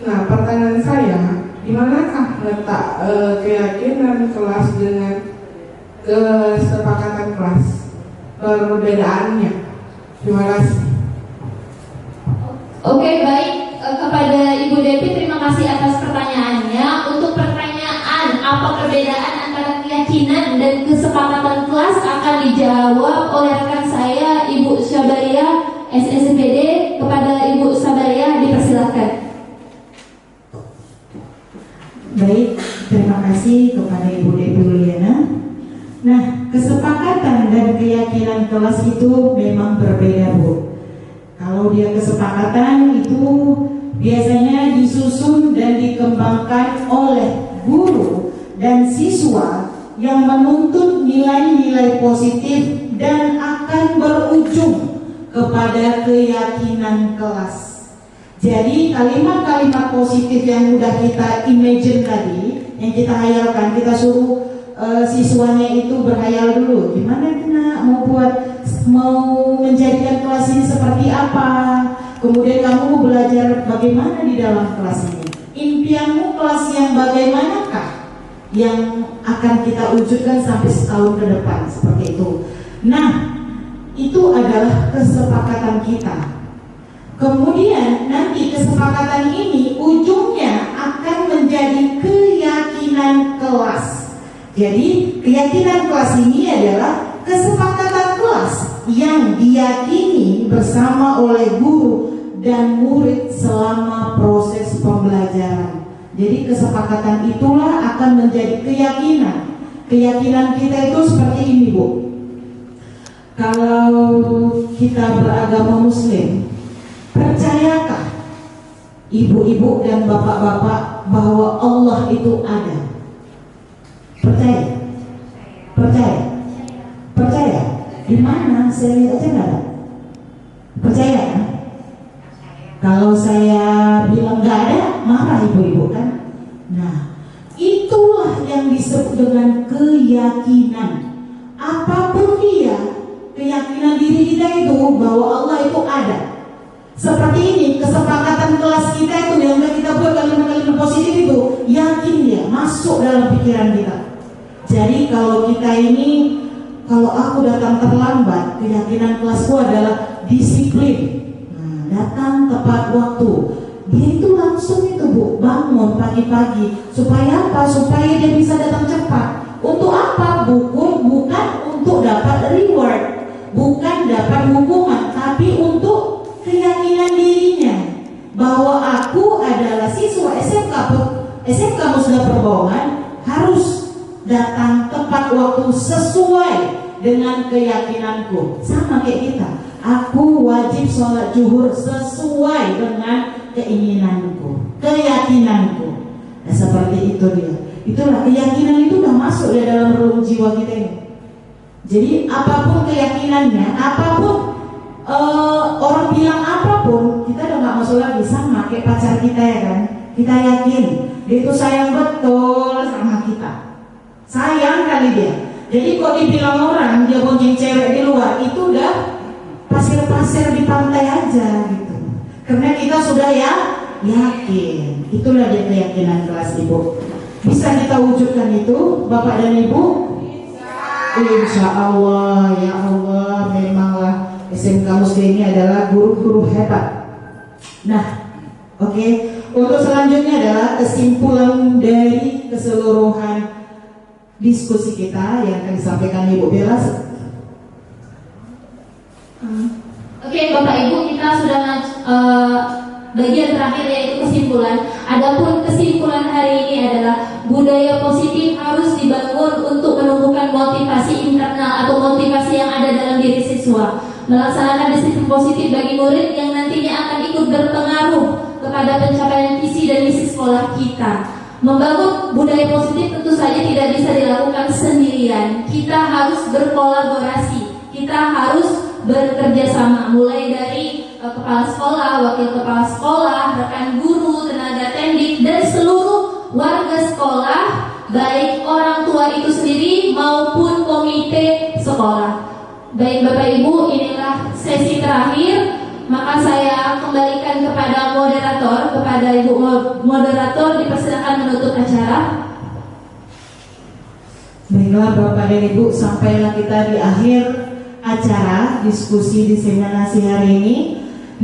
Nah, pertanyaan saya, di manakah letak keyakinan kelas dengan kesepakatan kelas? perbedaannya. Terima kasih. Oke, baik. Kepada Ibu Devi, terima kasih atas pertanyaannya. Untuk pertanyaan apa perbedaan antara keyakinan dan kesepakatan kelas akan dijawab oleh rekan saya, Ibu Syabaria SSPD. Kepada Ibu Syabaria dipersilakan. Baik, terima kasih kepada Ibu Devi Uliana. Nah, kesepakatan dan keyakinan kelas itu memang berbeda, Bu. Kalau dia kesepakatan itu biasanya disusun dan dikembangkan oleh guru dan siswa yang menuntut nilai-nilai positif dan akan berujung kepada keyakinan kelas. Jadi kalimat-kalimat positif yang udah kita imagine tadi, yang kita hayalkan, kita suruh siswanya itu berhayal dulu, gimana kita mau menjadikan kelas ini seperti apa. Kemudian kamu mau belajar bagaimana di dalam kelas ini. Impianmu kelas yang bagaimanakah yang akan kita wujudkan sampai setahun ke depan, seperti itu. Nah, itu adalah kesepakatan kita. Kemudian nanti kesepakatan ini ujungnya akan menjadi keyakinan kelas. Jadi keyakinan kelas ini adalah kesepakatan kelas yang diyakini bersama oleh guru dan murid selama proses pembelajaran. Jadi kesepakatan itulah akan menjadi keyakinan. Keyakinan kita itu seperti ini, Bu. Kalau kita beragama Muslim, percayakah ibu-ibu dan bapak-bapak bahwa Allah itu ada? Percaya? Percaya? Percaya? Di mana? Saya lihat aja nggak ada. Percaya kan? Kalau saya bilang nggak ada, marah ibu-ibu kan? Nah, itulah yang disebut dengan keyakinan. Apapun dia, keyakinan diri kita itu bahwa Allah itu ada. Seperti ini, kesepakatan kelas kita itu yang kita buat kalimat-kalimat positif itu, yakin dia masuk dalam pikiran kita. Jadi kalau kita ini, kalau aku datang terlambat, keyakinan kelasku adalah disiplin. Nah, datang tepat waktu. Dia itu langsung itu, Bu, bangun pagi-pagi. Supaya apa? Supaya dia bisa datang cepat. Untuk apa? Bukan untuk dapat reward, bukan dapat hukuman, tapi untuk keyakinan dirinya bahwa aku adalah siswa SMK Musda Perbongan, harus datang tepat waktu sesuai dengan keyakinanku. Sama kayak kita, aku wajib sholat zuhur sesuai dengan keinginanku, keyakinanku. Nah, seperti itu dia. Itulah keyakinan itu udah masuk ya dalam relung jiwa kita ini. Jadi apapun keyakinannya, apapun orang bilang apapun, kita udah gak masuk lagi. Sama kayak pacar kita ya kan, kita yakin dia itu sayang betul sama kita. Sayang kali dia. Jadi kok dibilang orang dia bonceng cewek di luar, itu udah pasir-pasir di pantai aja gitu. Karena kita sudah ya yakin. Itulah dia keyakinan kelas, Ibu. Bisa kita wujudkan itu, Bapak dan Ibu? Insya Allah, ya Allah, memanglah SMK Musda ini adalah guru-guru hebat. Nah, oke. Untuk selanjutnya adalah kesimpulan dari keseluruhan diskusi kita yang akan disampaikan Ibu Bella. Oke, Bapak Ibu, kita sudah bagian terakhir yaitu kesimpulan. Adapun kesimpulan hari ini adalah budaya positif harus dibangun untuk menumbuhkan motivasi internal atau motivasi yang ada dalam diri siswa, melaksanakan disiplin positif bagi murid yang nantinya akan ikut berpengaruh kepada pencapaian visi dan misi sekolah kita. Membangun budaya positif tentu saja tidak bisa dilakukan sendirian. Kita harus berkolaborasi, kita harus bekerja sama, mulai dari kepala sekolah, wakil kepala sekolah, rekan guru, tenaga tendik, dan seluruh warga sekolah, baik orang tua itu sendiri maupun komite sekolah. Baik Bapak Ibu, inilah sesi terakhir. Maka saya kembalikan kepada moderator, kepada Ibu moderator, dipersilakan menutup acara. Baiklah Bapak dan Ibu, sampailah kita di akhir acara diskusi diseminasi hari ini.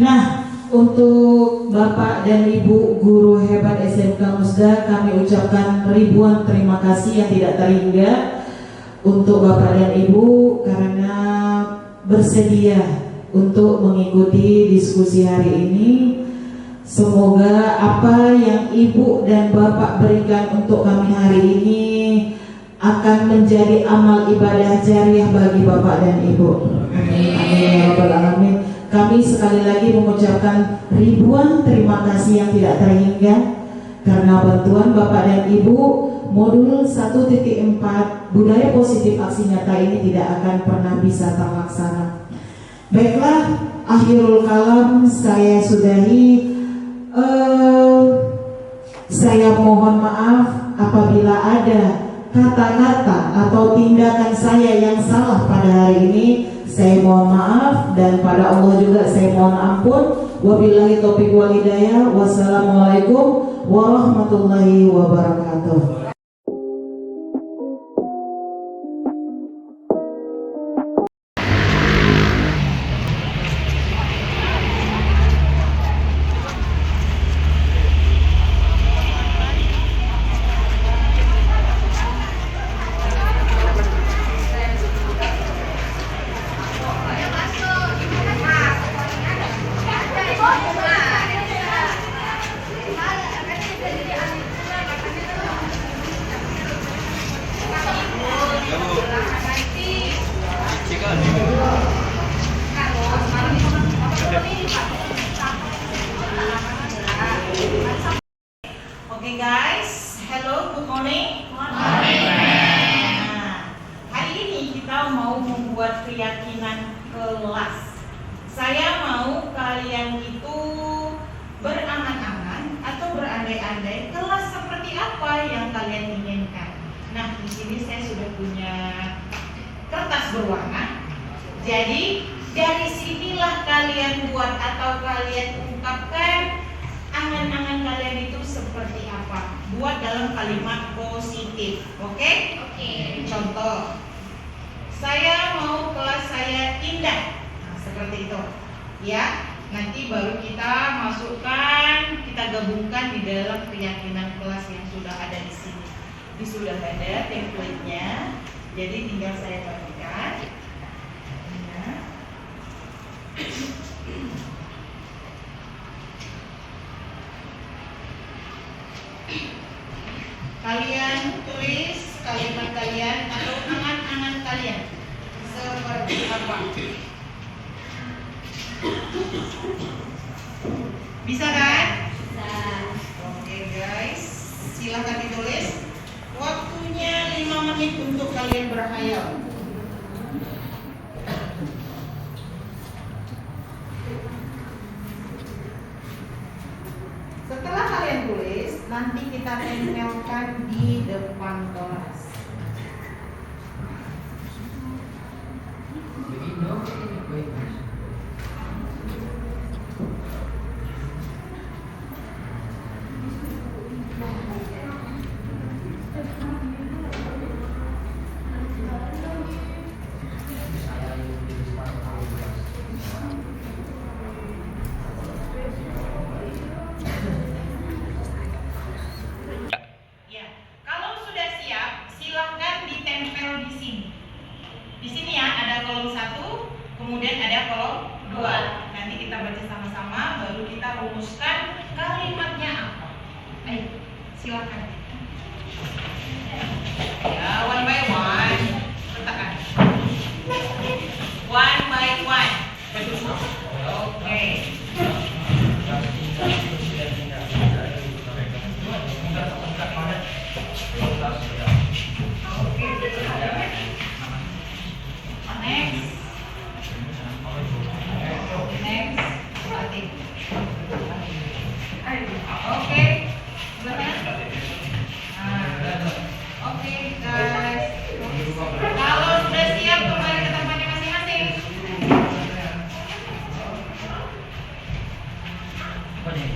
Nah, untuk Bapak dan Ibu guru hebat SMK Musda, kami ucapkan ribuan terima kasih yang tidak terhingga untuk Bapak dan Ibu karena bersedia untuk mengikuti diskusi hari ini. Semoga apa yang Ibu dan Bapak berikan untuk kami hari ini akan menjadi amal ibadah jariah bagi Bapak dan Ibu. Amin ya rabbal alamin. Kami sekali lagi mengucapkan ribuan terima kasih yang tidak terhingga karena bantuan Bapak dan Ibu. Modul 1.4 budaya positif aksi nyata ini tidak akan pernah bisa terlaksana. Baiklah, akhirul kalam saya sudahi. Saya mohon maaf apabila ada kata-kata atau tindakan saya yang salah pada hari ini. Saya mohon maaf, dan pada Allah juga saya mohon ampun. Wabillahi taufiq wal hidayah. Wassalamualaikum warahmatullahi wabarakatuh. Oke guys, hello, good morning. Nah, hari ini kita mau membuat keyakinan kelas. Saya mau kalian itu berangan-angan atau berandai-andai kelas seperti apa yang kalian inginkan. Nah, di sini saya sudah punya kertas berwarna. Jadi dari sinilah kalian buat atau kalian ungkapkan angan-angan kalian itu seperti apa. Buat dalam kalimat positif. Oke? Contoh, saya mau kelas saya indah. Nah, seperti itu. Ya, nanti baru kita masukkan, kita gabungkan di dalam keyakinan kelas yang sudah ada di sini. Ini sudah ada template-nya. Jadi tinggal saya bagikan. Ya. Kalian tulis kalimat kalian atau angan-angan kalian seperti apa? Bisa kan? Bisa. Oke guys, silahkan ditulis. Waktunya 5 menit untuk kalian berhayal. Setelah kalian tulis, nanti kita tempelkan di depan kelas. Kemudian ada kolom 2. Nanti kita baca sama-sama, baru kita rumuskan kalimatnya apa. Ayo, silakan. Ya, one by one. Letakkan. One by one. Oke. Next. Oke, oke guys. Kalau sudah siap kembali ke tempatnya masing-masing. Oke.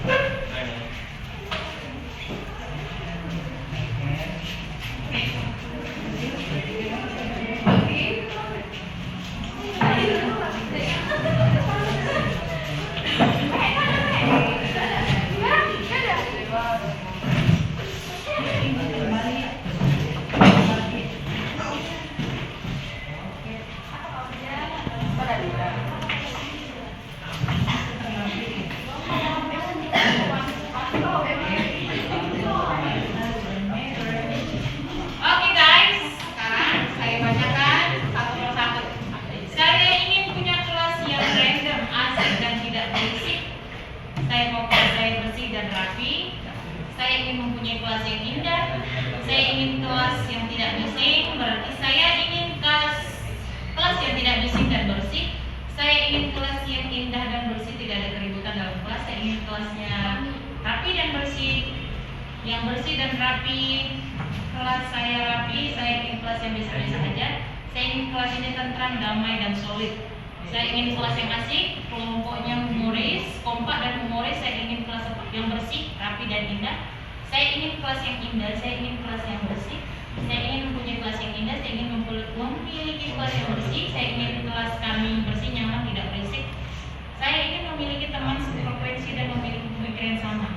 yang bersih dan rapi. Kelas saya rapi, saya ingin kelas yang biasa-biasa saja. Saya ingin kelas ini tentram, damai, dan solid. Saya ingin kelas yang asik, kelompoknya humoris, kompak dan humoris. Saya ingin kelas yang bersih, rapi, dan indah. Saya ingin kelas yang indah, saya ingin kelas yang bersih. Saya ingin mempunyai kelas yang indah, saya ingin memiliki kelas yang bersih. Saya ingin kelas kami bersih, nyaman, tidak berisik. Saya ingin memiliki teman sefrekuensi dan memiliki pemikiran yang sama.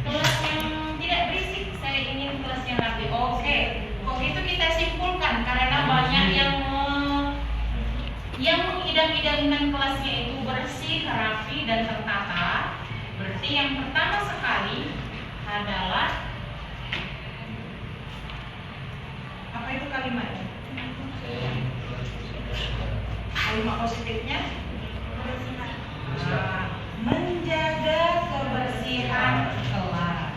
Kelas yang tidak berisik, saya ingin kelas yang rapi. Oke, kok itu kita simpulkan karena banyak yang mengidam-idamkan kelasnya itu bersih, rapi, dan tertata. Berarti yang pertama sekali adalah apa itu kalimatnya? Kalimat positifnya menjaga kebersihan kelas.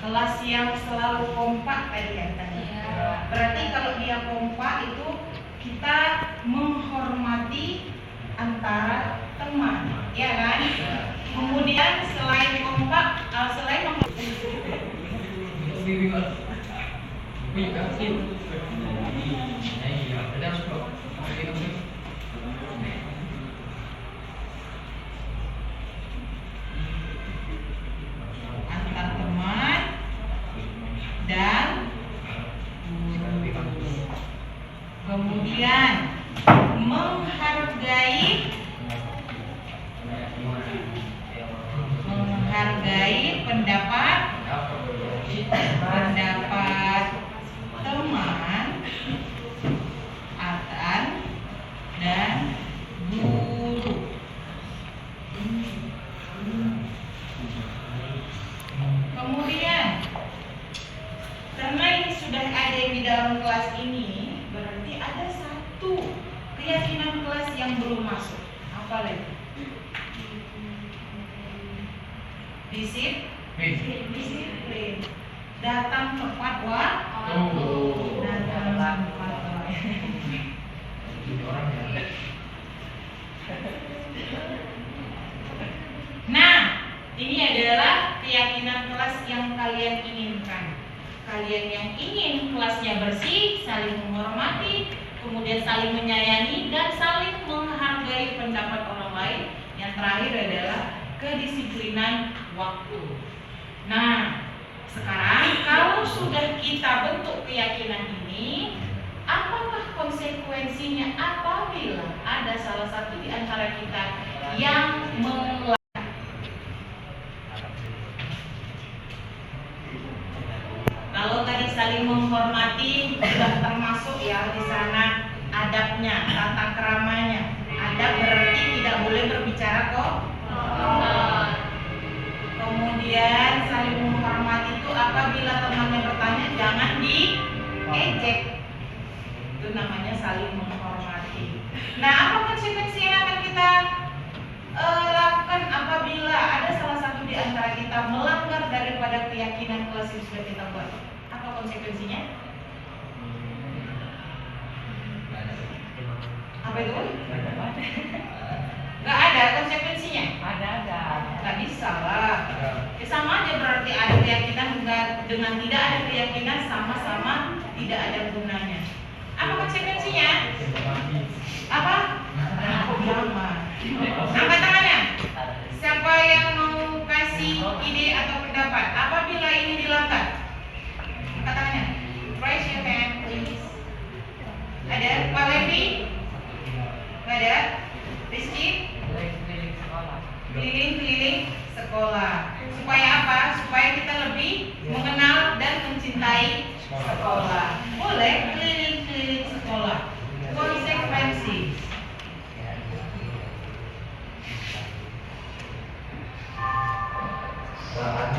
Kelas yang selalu kompak tadi ya tadi. Berarti kalau dia kompak itu kita menghormati antara teman, ya kan? Kemudian selain kompak, selain antar teman dan kemudian menghargai pendapat teman dan guru. Kemudian karena ini sudah ada di dalam kelas ini, berarti ada satu keyakinan kelas yang belum masuk. Apa lagi? Disiplin. Datang tepat waktu. Datang tepat waktu. Nah, ini adalah keyakinan kelas yang kalian inginkan. Kalian yang ingin kelasnya bersih, saling menghormati, kemudian saling menyayangi dan saling menghargai pendapat orang lain. Yang terakhir adalah kedisiplinan waktu. Nah, sekarang kalau sudah kita bentuk keyakinan ini, apakah konsekuensinya apabila ada salah satu di antara kita yang melanggar? Kalau tadi saling menghormati sudah termasuk ya di sana adabnya, tata keramanya. Adab berarti tidak boleh berbicara kok. Kemudian saling menghormati itu apabila temannya bertanya jangan diejek. Itu namanya saling menghormati. Nah, apa konsekuensi yang akan kita lakukan apabila ada salah satu di antara kita melanggar daripada keyakinan kelas yang sudah kita buat? Apa konsekuensinya? Apa itu? Gak ada konsekuensinya? Ada. Gak bisa lah. Ya, sama aja berarti ada keyakinan dengan tidak ada keyakinan sama-sama tidak ada gunanya. Apa konsekuensinya? Apa? Jangan. Angkat tangannya. Siapa yang mau kasih ide atau pendapat apabila ini dilanggar? Angkat tangannya. Raise your hand, please. Ada? Pak Levi? Gak ada? Rizky? Keliling-keliling sekolah. Supaya apa? Supaya kita lebih mengenal dan mencintai sekolah. Boleh keliling-keliling sekolah. Konsekuensi. Sabar.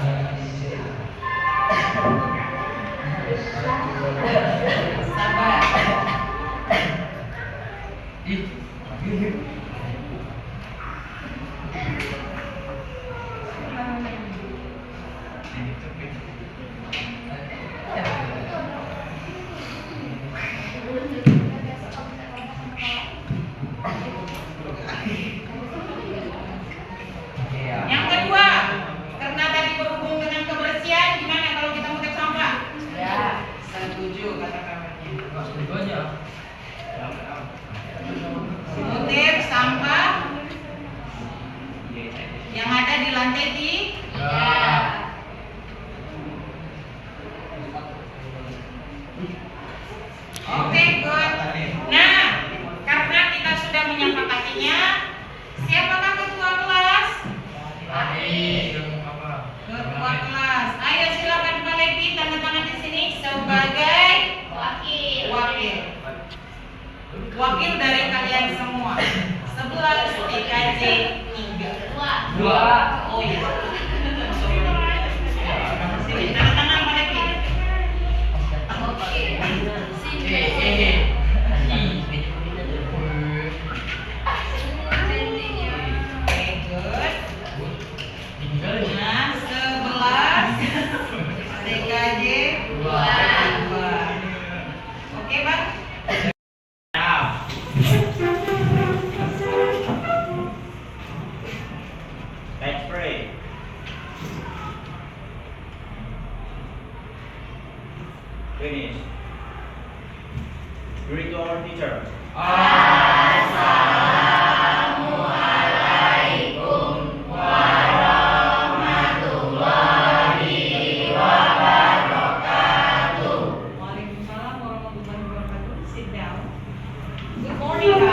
Wakil dari kalian semua. 11 DKJ 3. 2. Oh iya. Sini, tanda tangan Pak Devi. Oke. Nah, 11 DKJ 2. Oke, Bang? Let's pray. Finish. Greet to our teacher. Waalaikumsalam warahmatullahi wabarakatuh. Sit down. Good morning, guys.